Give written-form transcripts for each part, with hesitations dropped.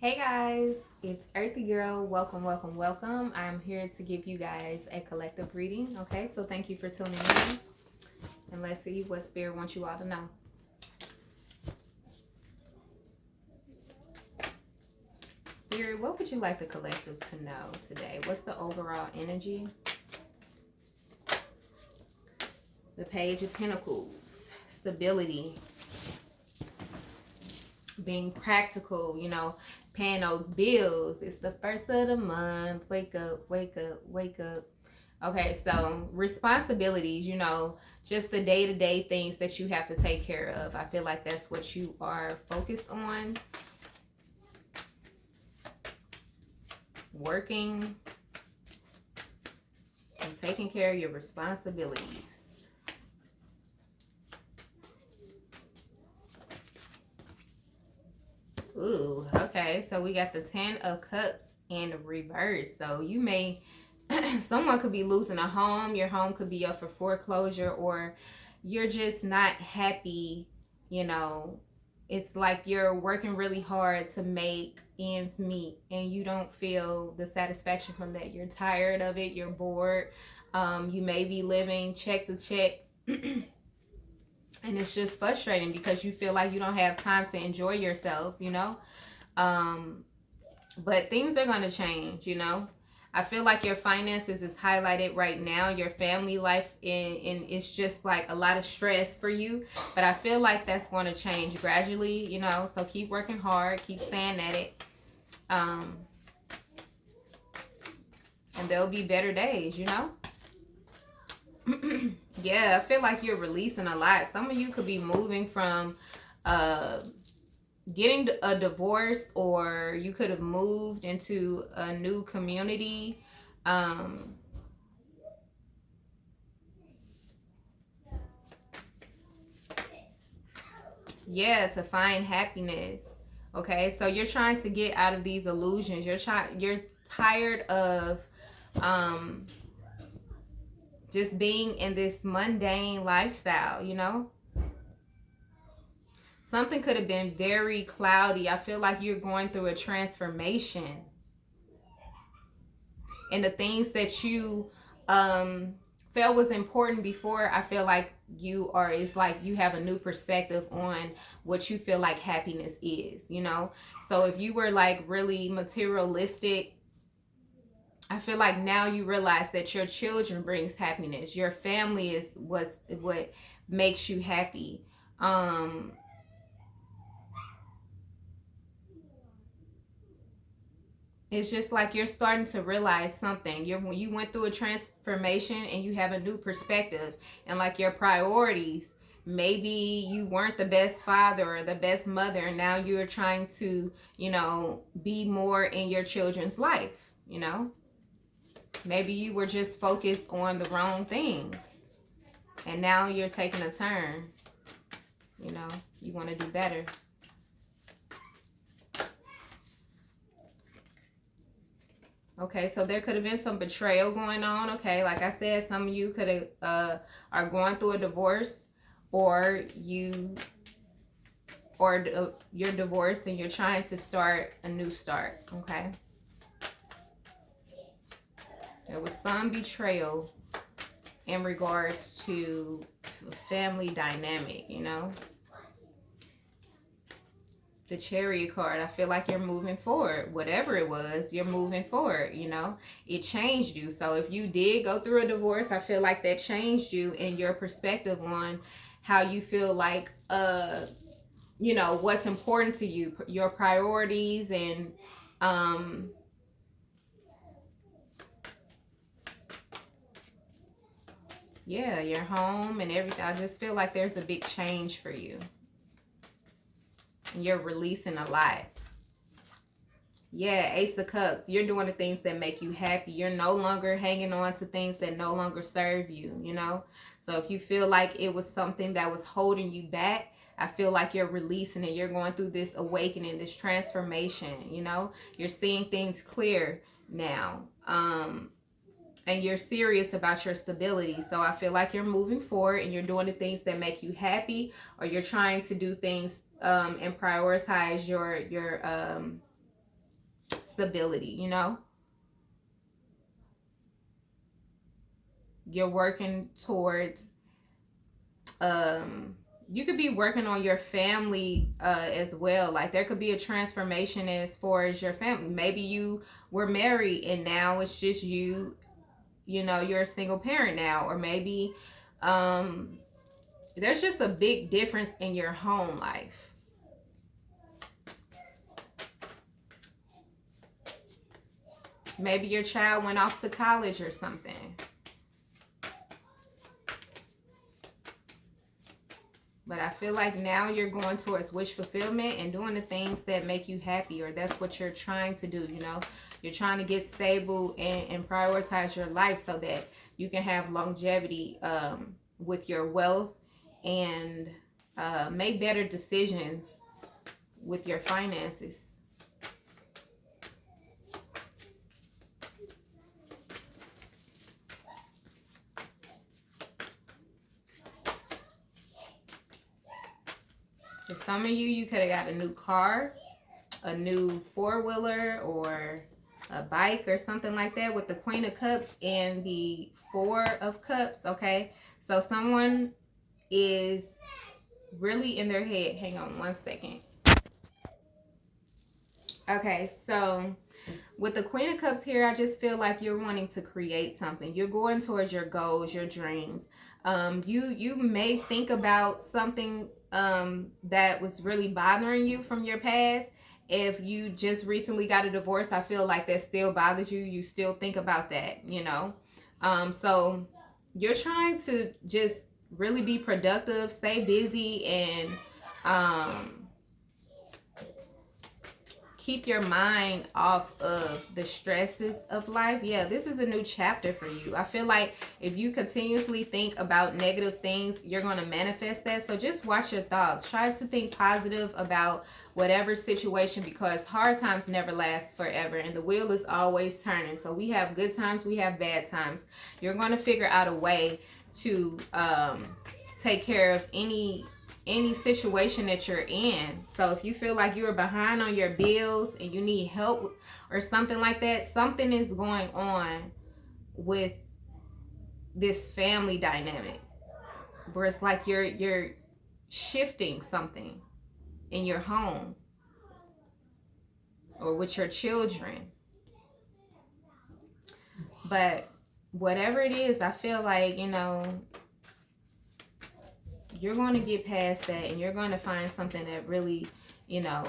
Hey guys, it's Earthy Girl. Welcome, welcome, welcome. I'm here to give you guys a collective reading. Okay, so thank you for tuning in. And let's see what Spirit wants you all to know. Spirit, what would you like the collective to know today? What's the overall energy? The Page of Pentacles, stability, being practical, paying those bills. It's the first of the month. Wake up, wake up, wake up. Okay, so responsibilities, just the day-to-day things that you have to take care of. I feel like that's what you are focused on. Working and taking care of your responsibilities. Ooh, okay, so we got the 10 of Cups in reverse. So you may, someone could be losing a home. Your home could be up for foreclosure, or you're just not happy, it's like you're working really hard to make ends meet and you don't feel the satisfaction from that. You're tired of it. You're bored. You may be living check to check. And it's just frustrating because you feel like you don't have time to enjoy yourself, but things are going to change, I feel like your finances is highlighted right now. Your family life and it's just like a lot of stress for you. But I feel like that's going to change gradually, so keep working hard, keep staying at it. And there'll be better days, Yeah, I feel like you're releasing a lot. Some of you could be moving from getting a divorce, or you could have moved into a new community. Yeah, to find happiness. Okay, so you're trying to get out of these illusions. You're tired of just being in this mundane lifestyle, Something could have been very cloudy. I feel like you're going through a transformation. And the things that you felt was important before, I feel like it's like you have a new perspective on what you feel like happiness is, So if you were like really materialistic, I feel like now you realize that your children brings happiness. Your family is what makes you happy. It's just like you're starting to realize something. You went through a transformation and you have a new perspective, and like your priorities. Maybe you weren't the best father or the best mother, and now you're trying to, be more in your children's life. Maybe you were just focused on the wrong things, and now you're taking a turn. You want to do better. Okay, so there could have been some betrayal going on. Okay, like I said, some of you could have are going through a divorce, or you're divorced and you're trying to start a new start. Okay, there was some betrayal in regards to family dynamic. The Chariot card, I feel like you're moving forward. Whatever it was, you're moving forward. It changed you. So if you did go through a divorce, I feel like that changed you and your perspective on how you feel like what's important to you, your priorities, and yeah, your home and everything. I just feel like there's a big change for you. You're releasing a lot. Yeah, Ace of Cups. You're doing the things that make you happy. You're no longer hanging on to things that no longer serve you. So if you feel like it was something that was holding you back, I feel like you're releasing it. You're going through this awakening, this transformation, You're seeing things clear now. And you're serious about your stability. So I feel like you're moving forward and you're doing the things that make you happy, or you're trying to do things and prioritize your stability, you know. You're working towards, you could be working on your family as well. Like there could be a transformation as far as your family. Maybe you were married and now it's just you, you know, you're a single parent now. Or maybe there's just a big difference in your home life. Maybe your child went off to college or something. But I feel like now you're going towards wish fulfillment and doing the things that make you happy, or that's what you're trying to do, you know. You're trying to get stable and prioritize your life so that you can have longevity with your wealth and make better decisions with your finances. For some of you, you could have got a new car, a new four-wheeler, or a bike or something like that with the Queen of Cups and the Four of Cups, okay? So someone is really in their head. Hang on one second. Okay, so with the Queen of Cups here, I just feel like you're wanting to create something. You're going towards your goals, your dreams. You may think about something that was really bothering you from your past. If you just recently got a divorce, I feel like that still bothers you. You still think about that, you know. So you're trying to just really be productive, stay busy, and keep your mind off of the stresses of life. Yeah, this is a new chapter for you. I feel like if you continuously think about negative things, you're going to manifest that. So just watch your thoughts. Try to think positive about whatever situation, because hard times never last forever and the wheel is always turning. So we have good times, we have bad times. You're going to figure out a way to take care of any situation that you're in. So if you feel like you're behind on your bills and you need help or something like that, something is going on with this family dynamic where it's like you're shifting something in your home or with your children. But whatever it is, I feel like, you know, you're going to get past that and you're going to find something that really, you know,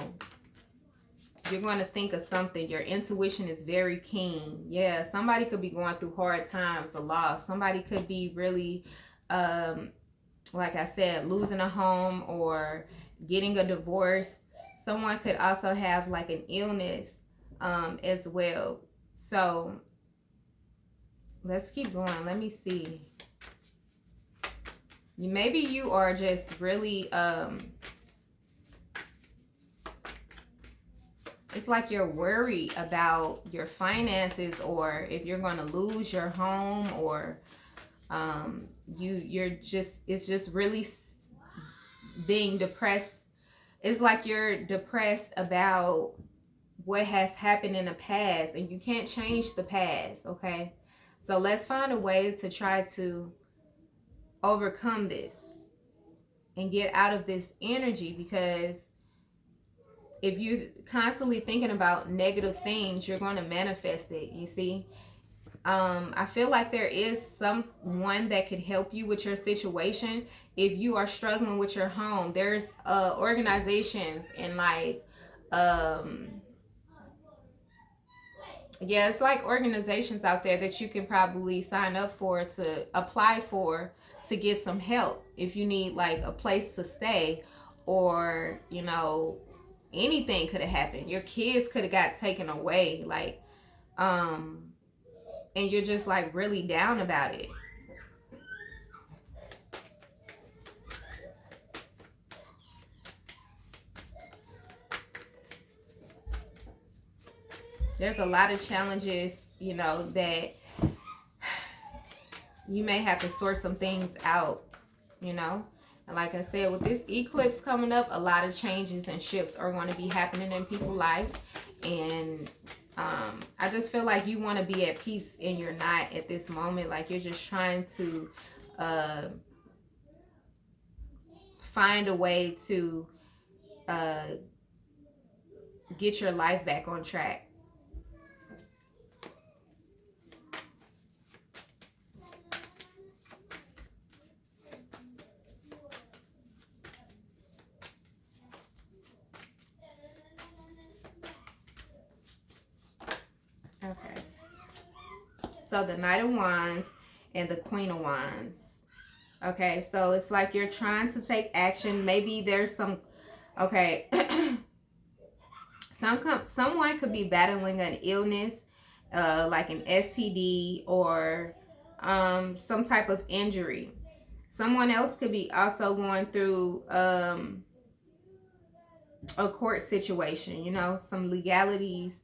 you're going to think of something. Your intuition is very keen. Yeah, somebody could be going through hard times, a loss. Somebody could be really, like I said, losing a home or getting a divorce. Someone could also have like an illness as well. So let's keep going. Let me see. Maybe you are just really it's like you're worried about your finances, or if you're going to lose your home, or it's just really being depressed. It's like you're depressed about what has happened in the past and you can't change the past, okay? So let's find a way to try to overcome this and get out of this energy, because if you're constantly thinking about negative things, you're going to manifest it, you see. I feel like there is someone that could help you with your situation. If you are struggling with your home, there's organizations and like yeah, it's like organizations out there that you can probably sign up for, to apply for, to get some help if you need like a place to stay, or you know, anything could have happened. Your kids could have got taken away, like and you're just like really down about it. There's a lot of challenges, you know, that you may have to sort some things out, you know. And like I said, with this eclipse coming up, a lot of changes and shifts are going to be happening in people's life. And I just feel like you want to be at peace and you're not at this moment. Like you're just trying to uh, find a way to uh, get your life back on track. Okay. So the Knight of Wands and the Queen of Wands. Okay, so it's like you're trying to take action. Maybe there's some, okay, someone could be battling an illness, like an STD or some type of injury. Someone else could be also going through a court situation, you know, some legalities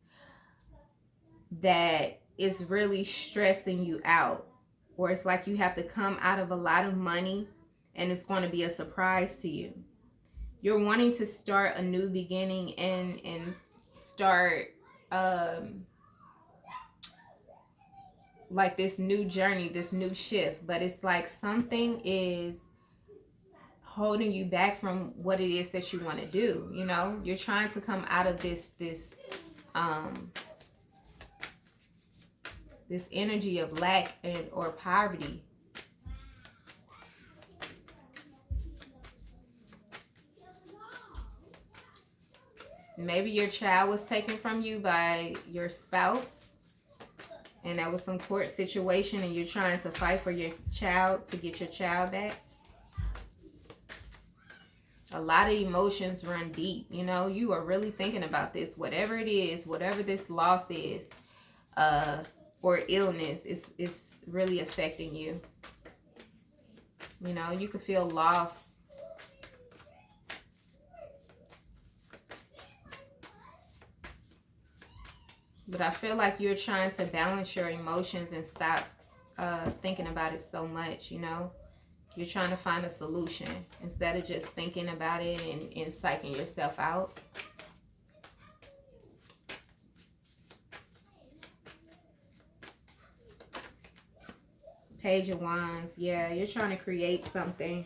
that is really stressing you out, or it's like you have to come out of a lot of money and it's going to be a surprise to you. You're wanting to start a new beginning and start um like this new journey, this new shift, but it's like something is holding you back from what it is that you want to do. You know, you're trying to come out of um this energy of lack and or poverty. Maybe your child was taken from you by your spouse and that was some court situation and you're trying to fight for your child to get your child back. A lot of emotions run deep. You know, you are really thinking about this, whatever it is, whatever this loss is, or illness, is really affecting you. You know, you could feel lost. But I feel like you're trying to balance your emotions and stop thinking about it so much, you know. You're trying to find a solution instead of just thinking about it and psyching yourself out. Page of Wands. Yeah, you're trying to create something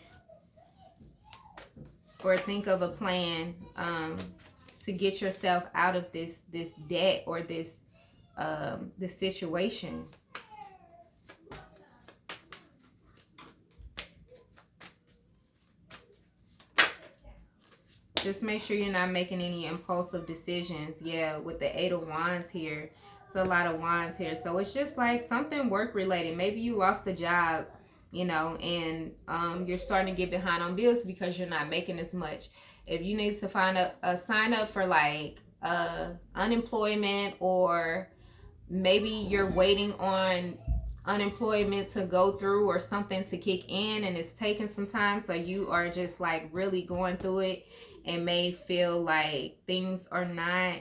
or think of a plan to get yourself out of this debt or this situation. Just make sure you're not making any impulsive decisions. Yeah, with the Eight of Wands here. It's a lot of wands here. So it's just like something work related. Maybe you lost a job, you know, and you're starting to get behind on bills because you're not making as much. If you need to find a sign up for like unemployment, or maybe you're waiting on unemployment to go through or something to kick in and it's taking some time, so you are just like really going through it and may feel like things are not,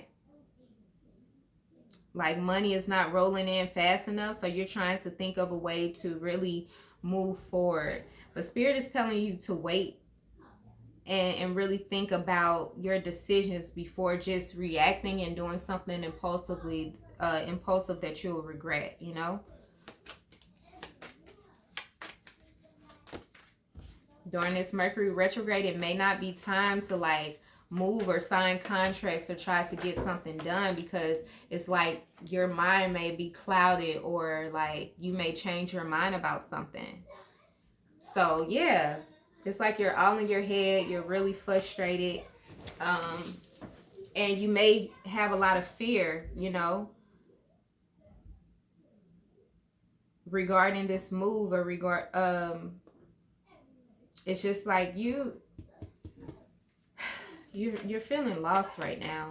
like money is not rolling in fast enough, so you're trying to think of a way to really move forward. But spirit is telling you to wait and really think about your decisions before just reacting and doing something impulsive that you'll regret, you know. During this Mercury retrograde, it may not be time to like move or sign contracts or try to get something done, because it's like your mind may be clouded, or like you may change your mind about something. So yeah, it's like you're all in your head, you're really frustrated, um and you may have a lot of fear, you know, regarding this move, or it's just like you're feeling lost right now.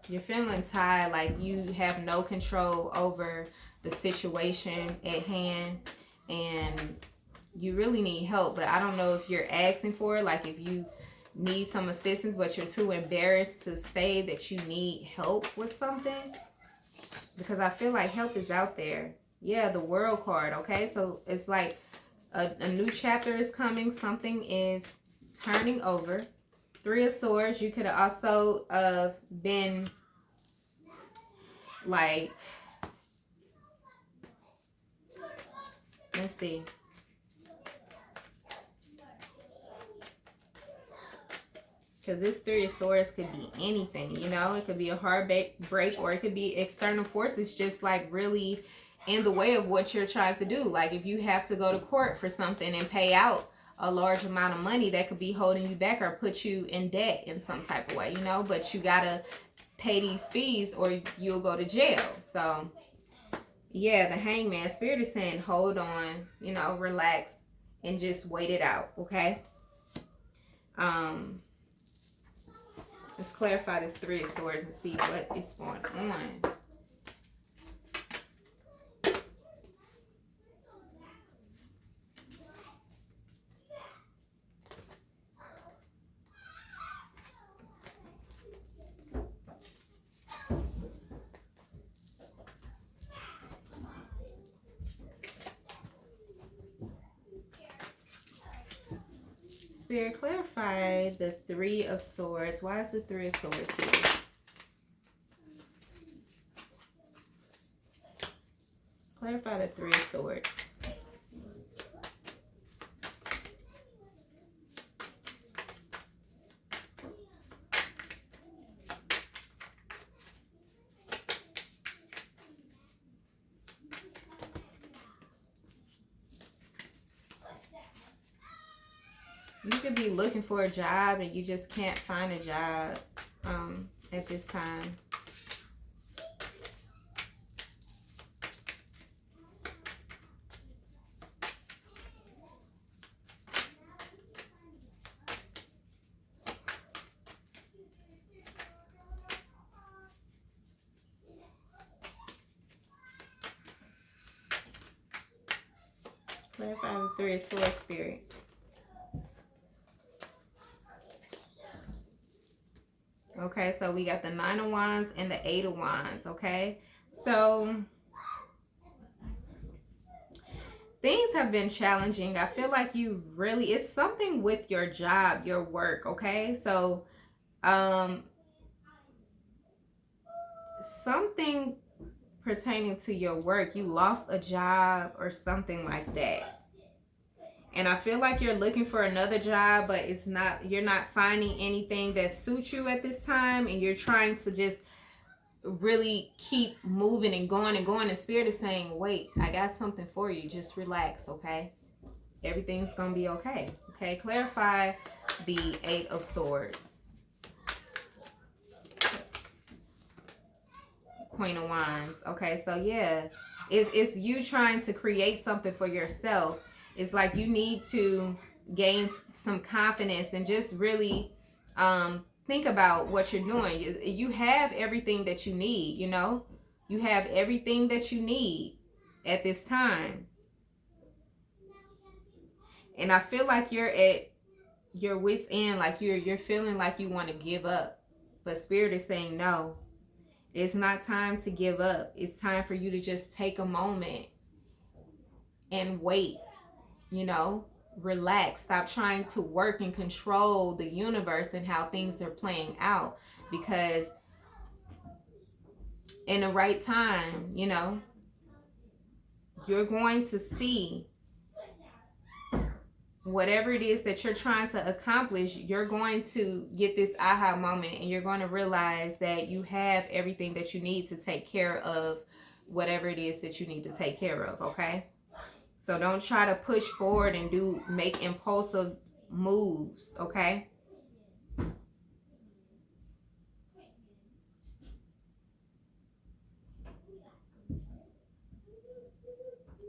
You're feeling tired, like you have no control over the situation at hand, and you really need help. But I don't know if you're asking for it, like if you need some assistance, but you're too embarrassed to say that you need help with something, because I feel like help is out there. Yeah, the World card. Okay, so it's like a new chapter is coming. Something is turning over. Three of Swords. You could have also been Like, let's see. Because this Three of Swords could be anything, you know? It could be a hard break, or it could be external forces just like really in the way of what you're trying to do. Like if you have to go to court for something and pay out a large amount of money, that could be holding you back or put you in debt in some type of way, you know? But you got to pay these fees or you'll go to jail. So, yeah, the Hangman. Spirit is saying hold on, you know, relax and just wait it out, okay? Um, Let's clarify this Three of Swords and see what is going on. Spirit, clarify the Three of Swords. Why is the Three of Swords here? Clarify the Three of Swords. You could be looking for a job and you just can't find a job at this time. Clarify the Three of Swords, Spirit. Okay, so we got the Nine of Wands and the Eight of Wands, okay? So things have been challenging. I feel like you really, it's something with your job, your work, okay? So something pertaining to your work, you lost a job or something like that. And I feel like you're looking for another job, but it's not, you're not finding anything that suits you at this time, and you're trying to just really keep moving and going and going. And Spirit is saying, wait, I got something for you. Just relax, okay? Everything's gonna be okay. Okay, clarify the Eight of Swords. Queen of Wands. Okay, so yeah, it's you trying to create something for yourself. It's like you need to gain some confidence and just really think about what you're doing. You have everything that you need, you know? You have everything that you need at this time. And I feel like you're at your wit's end, like you're feeling like you want to give up. But Spirit is saying no. It's not time to give up. It's time for you to just take a moment and wait, you know, relax. Stop trying to work and control the universe and how things are playing out, because in the right time, you know, you're going to see whatever it is that you're trying to accomplish. You're going to get this aha moment, and you're going to realize that you have everything that you need to take care of whatever it is that you need to take care of, okay? So don't try to push forward and make impulsive moves, okay?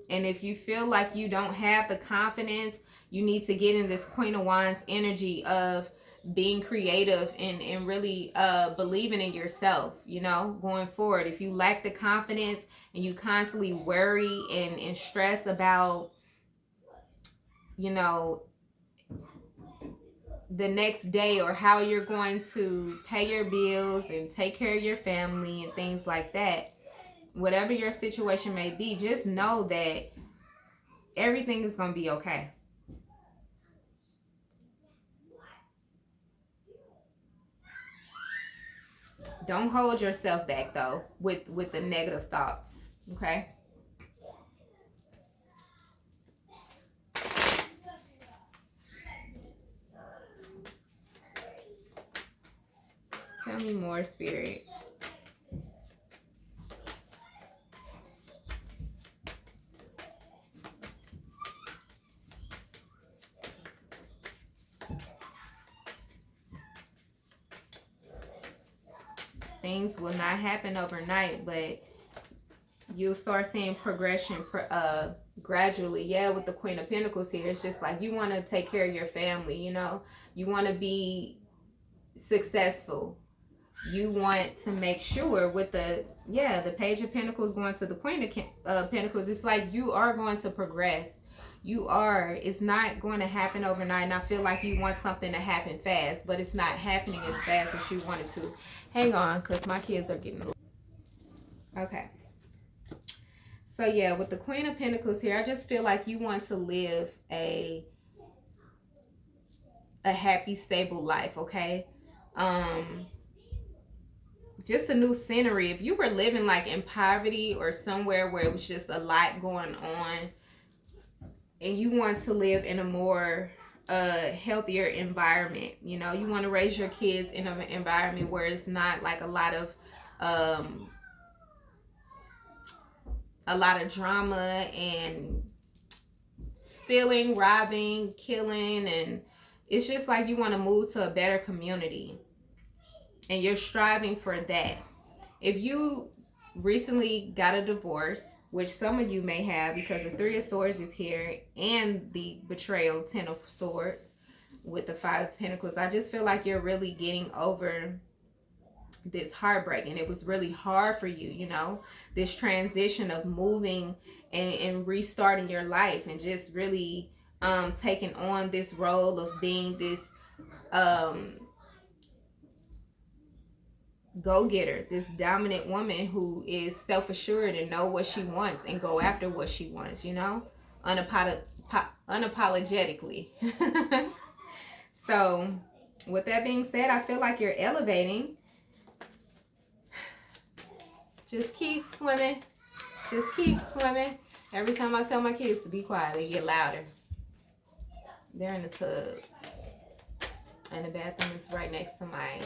And if you feel like you don't have the confidence, you need to get in this Queen of Wands energy of being creative and really believing in yourself, you know, going forward. If you lack the confidence and you constantly worry and stress about, you know, the next day or how you're going to pay your bills and take care of your family and things like that, whatever your situation may be, just know that everything is going to be okay. Don't hold yourself back though with the negative thoughts. Okay. Tell me more, Spirit. Things will not happen overnight, but you'll start seeing progression gradually. Yeah, with the Queen of Pentacles here, it's just like you want to take care of your family, you know? You want to be successful. You want to make sure with the Page of Pentacles going to the Queen of Pentacles, it's like you are going to progress. You are. It's not going to happen overnight, and I feel like you want something to happen fast, but it's not happening as fast as you want it to. Hang on, because my kids are getting okay. So yeah, with the Queen of Pentacles here, I just feel like you want to live a happy, stable life, okay? Just a new scenery. If you were living like in poverty or somewhere where it was just a lot going on and you want to live in a more healthier environment, you know, you want to raise your kids in an environment where it's not like a lot of drama and stealing, robbing, killing, and it's just like you want to move to a better community and you're striving for that. If you recently got a divorce, which some of you may have because the Three of Swords is here and the betrayal, Ten of Swords with the Five of Pentacles, I just feel like you're really getting over this heartbreak, and it was really hard for you, you know, this transition of moving and restarting your life and just really taking on this role of being this go-getter, this dominant woman who is self-assured and know what she wants and go after what she wants, you know, unapologetically. So with that being said, I feel like you're elevating. Just keep swimming. Just keep swimming. Every time I tell my kids to be quiet, they get louder. They're in the tub. And the bathroom is right next to my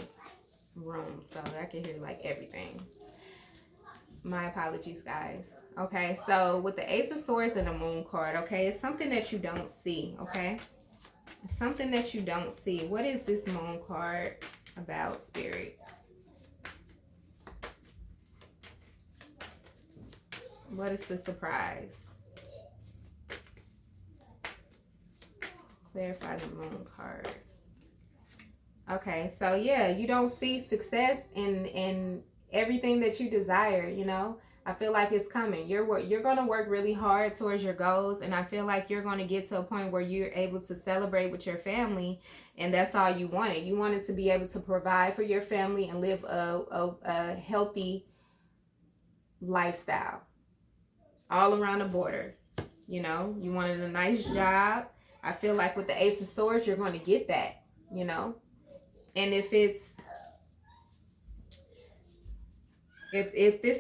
room, so I can hear like everything. My apologies, guys. Okay, so with the Ace of Swords and the Moon card, okay, it's something that you don't see, okay? It's something that you don't see. What is this Moon card about, Spirit? What is the surprise? Clarify the Moon card. Okay, so yeah, you don't see success in everything that you desire, you know? I feel like it's coming. You're going to work really hard towards your goals, and I feel like you're going to get to a point where you're able to celebrate with your family, and that's all you wanted. You wanted to be able to provide for your family and live a healthy lifestyle all around the border. You know, you wanted a nice job. I feel like with the Ace of Swords, you're going to get that, you know? And if this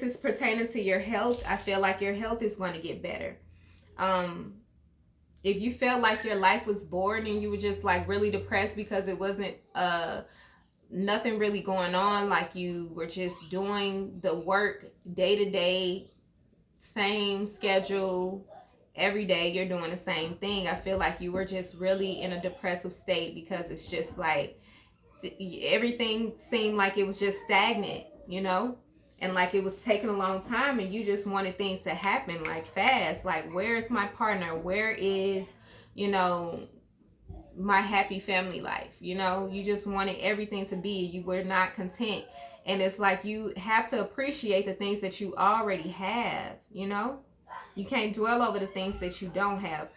is pertaining to your health, I feel like your health is going to get better. If you felt like your life was boring and you were just like really depressed because it wasn't nothing really going on, like you were just doing the work day to day, same schedule, every day you're doing the same thing, I feel like you were just really in a depressive state because it's just like everything seemed like it was just stagnant, you know, and like it was taking a long time, and you just wanted things to happen like fast. Like, where's my partner? Where is, you know, my happy family life? You know, you just wanted everything to be. You were not content. And it's like you have to appreciate the things that you already have, you know? You can't dwell over the things that you don't have.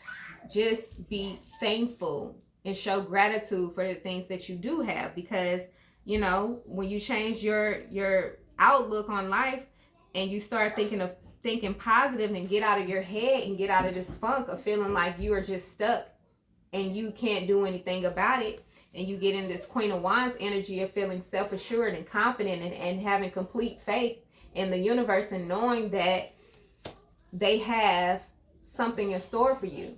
Just be thankful and show gratitude for the things that you do have, because, you know, when you change your outlook on life and you start thinking positive and get out of your head and get out of this funk of feeling like you are just stuck and you can't do anything about it, and you get in this Queen of Wands energy of feeling self-assured and confident, and having complete faith in the universe, and knowing that they have something in store for you.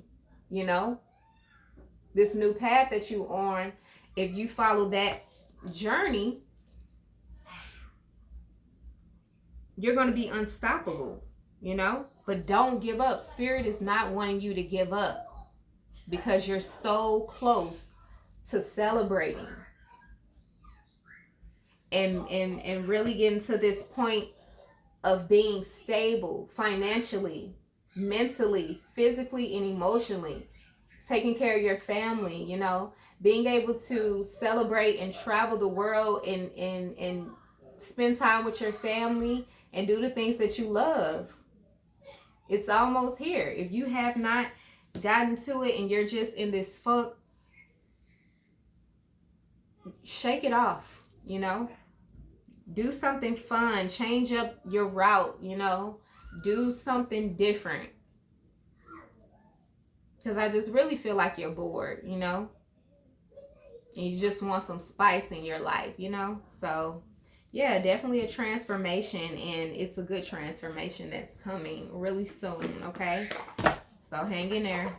You know, this new path that you on, if you follow that journey, you're going to be unstoppable, you know. But don't give up. Spirit is not wanting you to give up, because you're so close to celebrating and really getting to this point of being stable financially, mentally, physically, and emotionally, taking care of your family, you know, being able to celebrate and travel the world, and spend time with your family and do the things that you love. It's almost here. If you have not gotten to it and you're just in this funk, shake it off, you know. Do something fun, change up your route, you know. Do something different. Because I just really feel like you're bored, you know. And you just want some spice in your life, you know. So yeah, definitely a transformation, and it's a good transformation that's coming really soon, okay? So hang in there.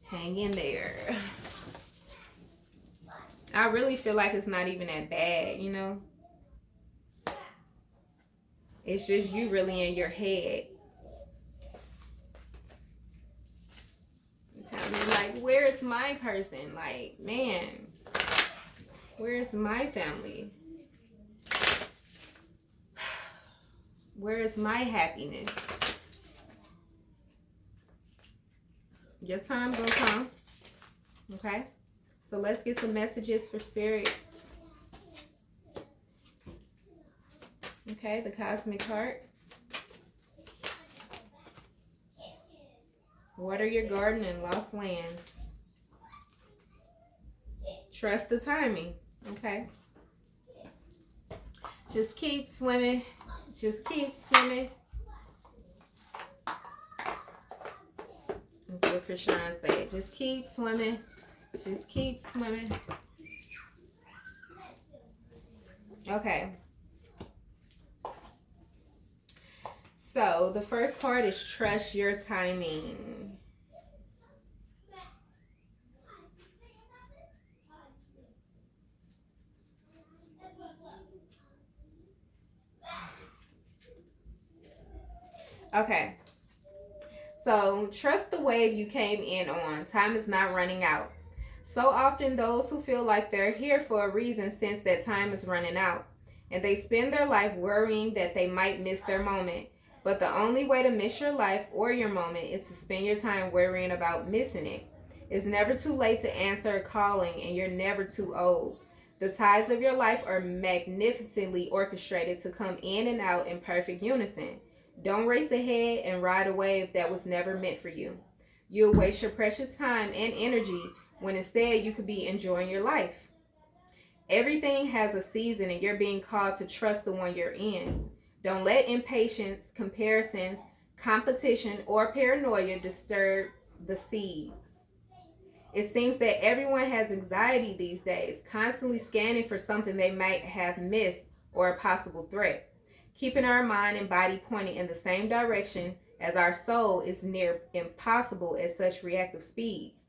Hang in there. I really feel like it's not even that bad, you know. It's just you really in your head. Kind of like, where is my person? Like, man, where is my family? Where is my happiness? Your time will come. Okay? So let's get some messages for spirit. Okay, the cosmic heart. Water your garden and lost lands. Trust the timing. Okay. Just keep swimming. Just keep swimming. That's what Krishan said. Just keep swimming. Just keep swimming. Okay. So the first part is trust your timing. Okay. So trust the wave you came in on. Time is not running out. So often those who feel like they're here for a reason sense that time is running out, and they spend their life worrying that they might miss their moment. But the only way to miss your life or your moment is to spend your time worrying about missing it. It's never too late to answer a calling, and you're never too old. The tides of your life are magnificently orchestrated to come in and out in perfect unison. Don't race ahead and ride a wave that was never meant for you. You'll waste your precious time and energy when instead you could be enjoying your life. Everything has a season, and you're being called to trust the one you're in. Don't let impatience, comparisons, competition, or paranoia disturb the seeds. It seems that everyone has anxiety these days, constantly scanning for something they might have missed or a possible threat. Keeping our mind and body pointed in the same direction as our soul is near impossible at such reactive speeds.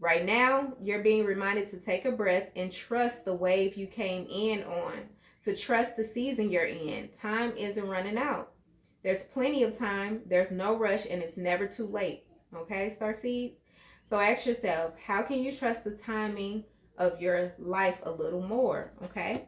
Right now, you're being reminded to take a breath and trust the wave you came in on, to trust the season you're in. Time isn't running out. There's plenty of time, there's no rush, and it's never too late. Okay, Starseeds? So ask yourself, how can you trust the timing of your life a little more? Okay?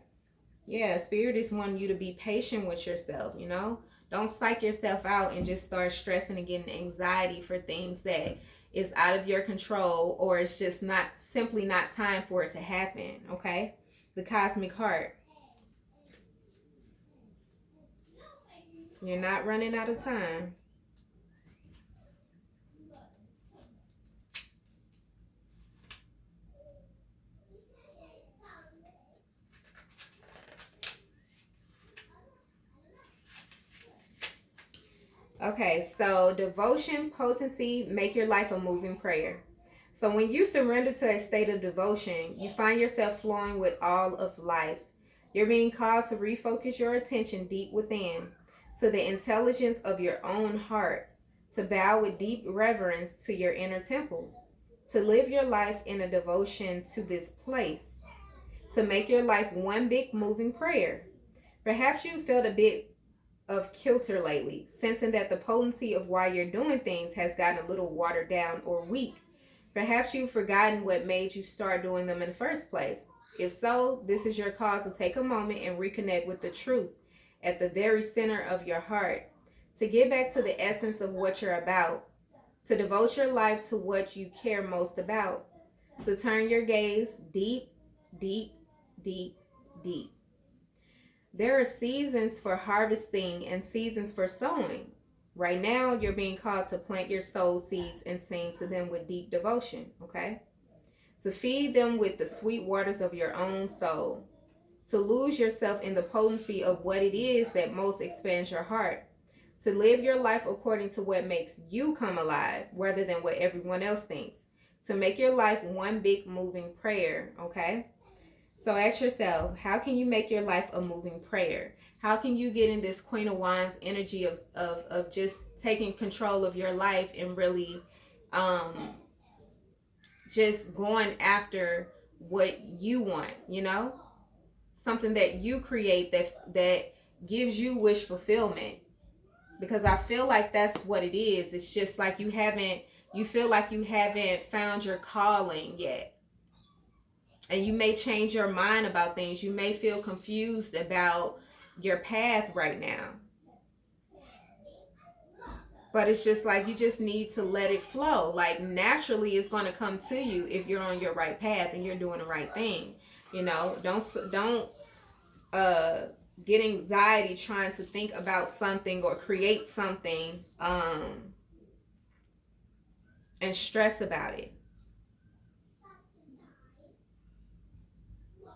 Yeah, Spirit is wanting you to be patient with yourself, you know? Don't psych yourself out and just start stressing and getting anxiety for things that is out of your control, or it's just not, simply not time for it to happen, okay? The cosmic heart. You're not running out of time. Okay, so devotion, potency, make your life a moving prayer. So when you surrender to a state of devotion, you find yourself flowing with all of life. You're being called to refocus your attention deep within, to the intelligence of your own heart, to bow with deep reverence to your inner temple, to live your life in a devotion to this place, to make your life one big moving prayer. Perhaps you felt a bit of kilter lately, sensing that the potency of why you're doing things has gotten a little watered down or weak. Perhaps you've forgotten what made you start doing them in the first place. If so, this is your call to take a moment and reconnect with the truth at the very center of your heart, to get back to the essence of what you're about, to devote your life to what you care most about, to turn your gaze deep, deep, deep, deep. There are seasons for harvesting and seasons for sowing. Right now, you're being called to plant your soul seeds and sing to them with deep devotion, okay? To feed them with the sweet waters of your own soul. To lose yourself in the potency of what it is that most expands your heart. To live your life according to what makes you come alive rather than what everyone else thinks. To make your life one big moving prayer, okay? So ask yourself, how can you make your life a moving prayer? How can you get in this Queen of Wands energy of just taking control of your life and really just going after what you want, you know? Something that you create that gives you wish fulfillment. Because I feel like that's what it is. It's just like you feel like you haven't found your calling yet. And you may change your mind about things. You may feel confused about your path right now. But it's just like you just need to let it flow. Like naturally it's going to come to you if you're on your right path and you're doing the right thing. You know, don't get anxiety trying to think about something or create something and stress about it.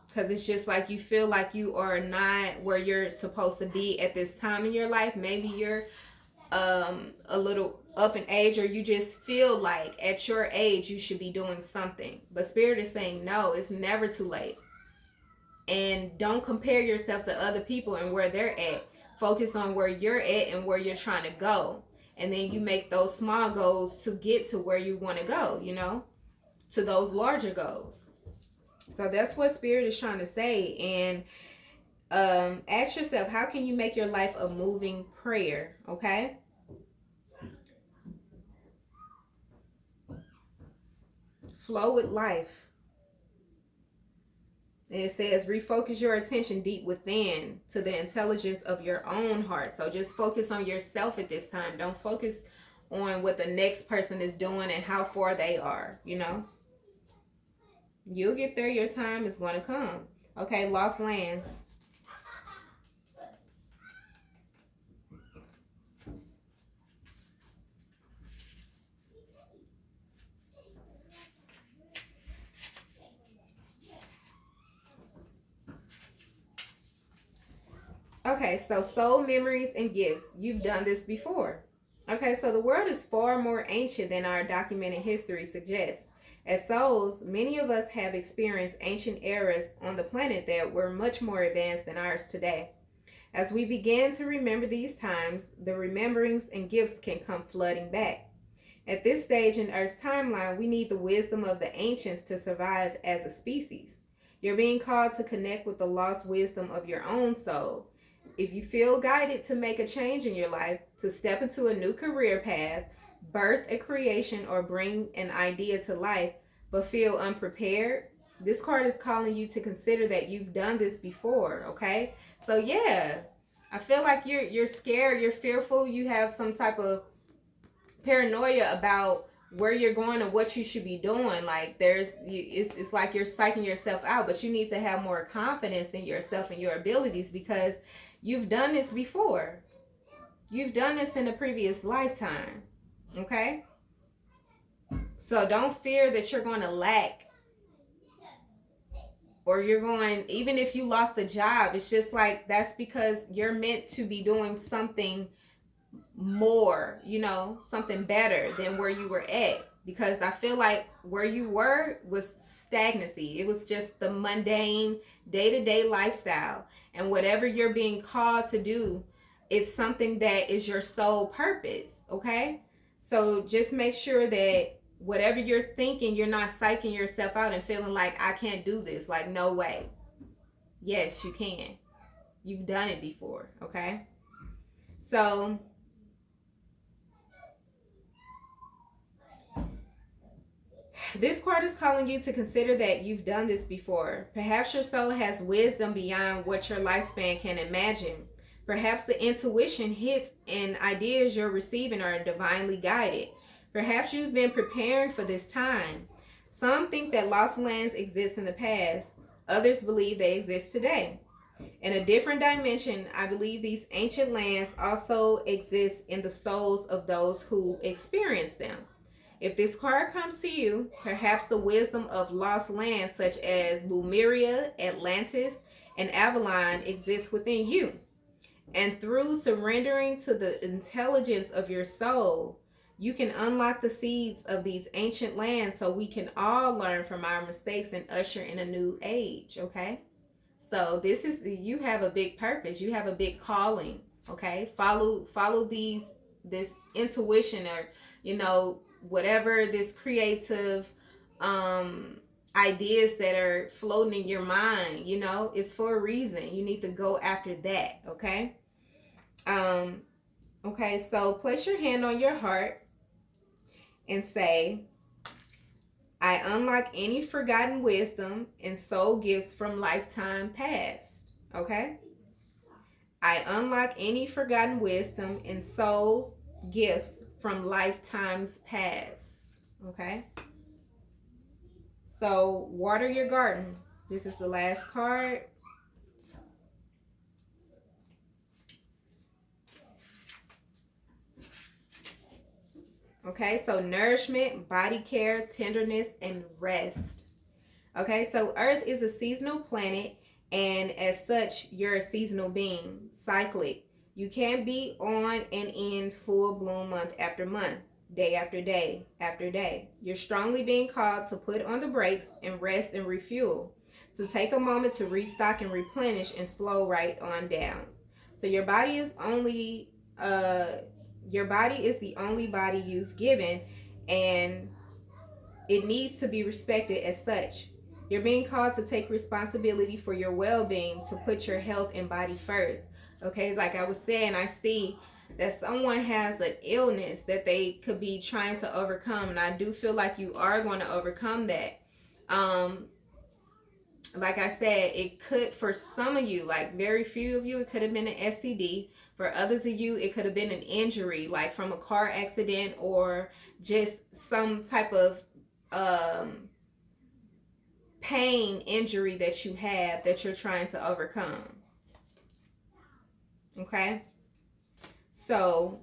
Because it's just like you feel like you are not where you're supposed to be at this time in your life. Maybe you're a little up in age, or you just feel like at your age you should be doing something. But Spirit is saying no, it's never too late. And don't compare yourself to other people and where they're at. Focus on where you're at and where you're trying to go. And then you make those small goals to get to where you want to go, you know, to those larger goals. So that's what Spirit is trying to say. And ask yourself, how can you make your life a moving prayer? Okay. Flow with life. And it says, refocus your attention deep within to the intelligence of your own heart. So just focus on yourself at this time. Don't focus on what the next person is doing and how far they are, you know. You'll get there. Your time is going to come. Okay, lost lands. Okay, so soul memories and gifts. You've done this before. Okay, so the world is far more ancient than our documented history suggests. As souls, many of us have experienced ancient eras on the planet that were much more advanced than ours today. As we begin to remember these times, the rememberings and gifts can come flooding back. At this stage in Earth's timeline, we need the wisdom of the ancients to survive as a species. You're being called to connect with the lost wisdom of your own soul. If you feel guided to make a change in your life, to step into a new career path, birth a creation, or bring an idea to life, but feel unprepared, this card is calling you to consider that you've done this before, okay? So yeah, I feel like you're scared, you're fearful, you have some type of paranoia about where you're going and what you should be doing. Like it's like you're psyching yourself out, but you need to have more confidence in yourself and your abilities because you've done this before. You've done this in a previous lifetime. Okay? So don't fear that you're going to lack, or you're going, even if you lost a job, it's just like that's because you're meant to be doing something more, you know, something better than where you were at. because I feel like where you were was stagnancy. It was just the mundane day-to-day lifestyle. And whatever you're being called to do is something that is your sole purpose, okay? So just make sure that whatever you're thinking, you're not psyching yourself out and feeling like I can't do this. Like, no way. Yes, you can. You've done it before, okay? So this card is calling you to consider that you've done this before. Perhaps your soul has wisdom beyond what your lifespan can imagine. Perhaps the intuition hits and ideas you're receiving are divinely guided. Perhaps you've been preparing for this time. Some think that lost lands exist in the past. Others believe they exist today. In a different dimension, I believe these ancient lands also exist in the souls of those who experience them. If this card comes to you, perhaps the wisdom of lost lands such as Lemuria, Atlantis, and Avalon exists within you. And through surrendering to the intelligence of your soul, you can unlock the seeds of these ancient lands so we can all learn from our mistakes and usher in a new age, okay? So you have a big purpose. You have a big calling, okay? Follow this intuition, or whatever this creative ideas that are floating in your mind, it's for a reason. You need to go after that, okay? Okay, so place your hand on your heart and say, I unlock any forgotten wisdom and soul gifts from lifetime past. Okay? I unlock any forgotten wisdom and soul's gifts from lifetimes past. Okay? So, water your garden. This is the last card. Okay, so nourishment, body care, tenderness, and rest. Okay, so Earth is a seasonal planet, and as such, you're a seasonal being, cyclic. You can't be on and in full bloom month after month, day after day after day. You're strongly being called to put on the brakes and rest and refuel, to take a moment to restock and replenish and slow right on down. So your body is the only body you've given, and it needs to be respected as such. You're being called to take responsibility for your well-being, to put your health and body first. Okay, it's like I was saying, I see that someone has an illness that they could be trying to overcome, and I do feel like you are going to overcome that. Like I said, it could, for some of you, like very few of you, it could have been an STD. For others of you, it could have been an injury, like from a car accident or just some type of pain, injury that you have that you're trying to overcome. Okay? So,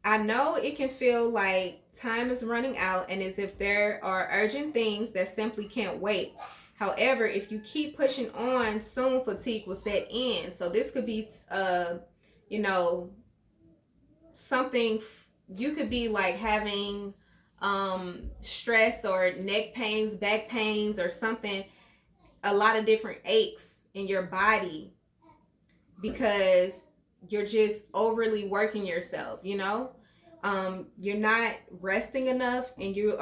I know it can feel like time is running out and as if there are urgent things that simply can't wait. However, if you keep pushing on, soon fatigue will set in. So this could be, something, you could be like having stress or neck pains, back pains, or something, a lot of different aches in your body because you're just overly working yourself, you're not resting enough, and you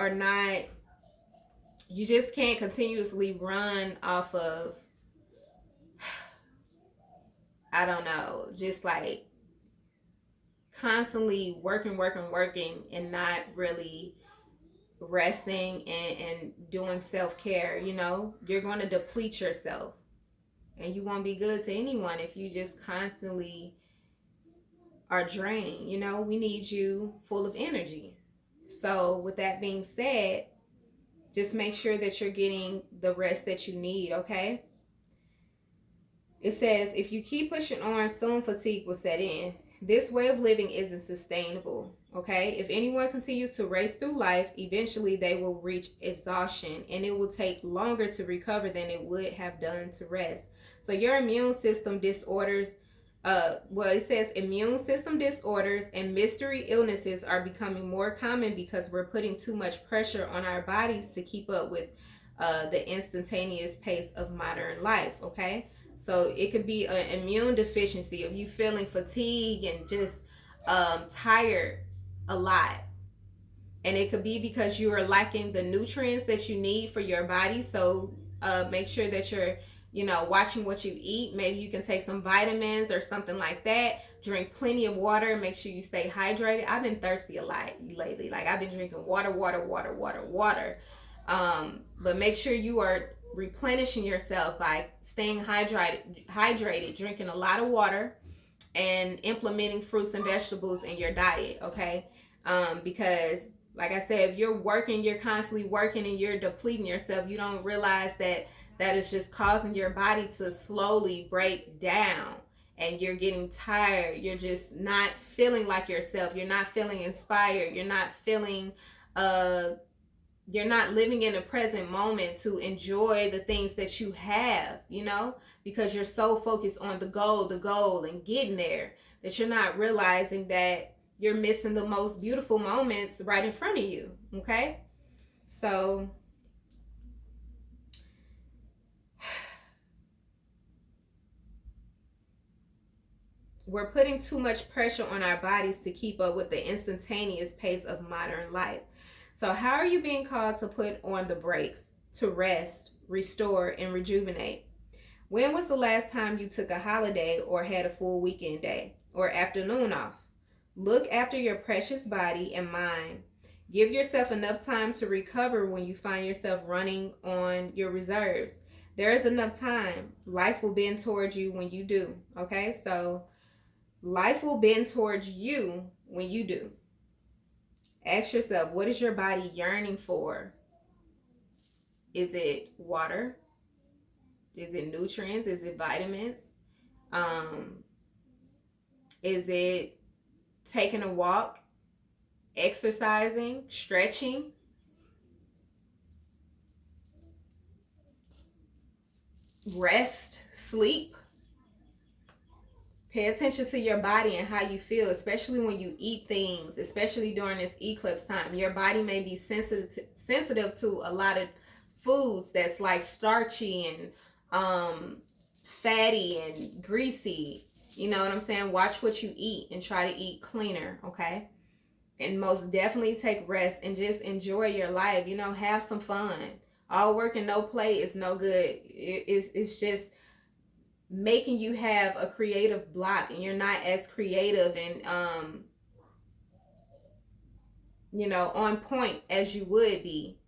just can't continuously run off of, I don't know, just like constantly working and not really resting and doing self-care. You're going to deplete yourself, and you won't be good to anyone if you just constantly are drained. We need you full of energy. So with that being said, just make sure that you're getting the rest that you need, okay? It says, if you keep pushing on, soon fatigue will set in. This way of living isn't sustainable, okay? If anyone continues to race through life, eventually they will reach exhaustion, and it will take longer to recover than it would have done to rest. So your immune system disorders Well, it says immune system disorders and mystery illnesses are becoming more common because we're putting too much pressure on our bodies to keep up with the instantaneous pace of modern life. Okay, so it could be an immune deficiency of you feeling fatigue and just tired a lot, and it could be because you are lacking the nutrients that you need for your body. So make sure that you're, watching what you eat. Maybe you can take some vitamins or something like that. Drink plenty of water. Make sure you stay hydrated. I've been thirsty a lot lately. Like, I've been drinking water, water, water, water, water. But make sure you are replenishing yourself by staying hydrated, drinking a lot of water, and implementing fruits and vegetables in your diet. Okay, because like I said, if you're constantly working and you're depleting yourself, you don't realize that is just causing your body to slowly break down, and you're getting tired. You're just not feeling like yourself. You're not feeling inspired. You're not living in the present moment to enjoy the things that you have, because you're so focused on the goal and getting there, that you're not realizing that you're missing the most beautiful moments right in front of you. Okay, so we're putting too much pressure on our bodies to keep up with the instantaneous pace of modern life. So how are you being called to put on the brakes, to rest, restore, and rejuvenate? When was the last time you took a holiday or had a full weekend day or afternoon off? Look after your precious body and mind. Give yourself enough time to recover when you find yourself running on your reserves. There is enough time. Life will bend towards you when you do. Okay, so life will bend towards you when you do. Ask yourself, what is your body yearning for? Is it water? Is it nutrients? Is it vitamins? Is it taking a walk, exercising, stretching? Rest, sleep? Pay attention to your body and how you feel, especially when you eat things, especially during this eclipse time. Your body may be sensitive to a lot of foods that's like starchy and fatty and greasy. You know what I'm saying? Watch what you eat and try to eat cleaner, okay? And most definitely take rest and just enjoy your life. Have some fun. All work and no play is no good. It's just making you have a creative block, and you're not as creative and on point as you would be.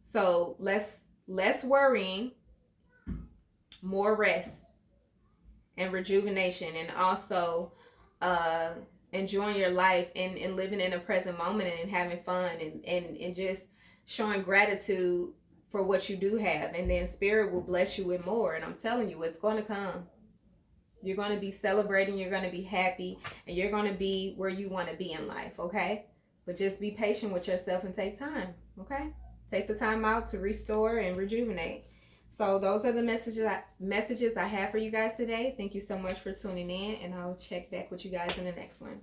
So less worrying, more rest and rejuvenation, and also uh enjoying your life and living in the present moment and having fun and just showing gratitude for what you do have, and then spirit will bless you with more. And I'm telling you, it's going to come. You're going to be celebrating, you're going to be happy, and you're going to be where you want to be in life. Okay, but just be patient with yourself and take time. Okay, take the time out to restore and rejuvenate. So those are the messages I have for you guys today. Thank you so much for tuning in, and I'll check back with you guys in the next one.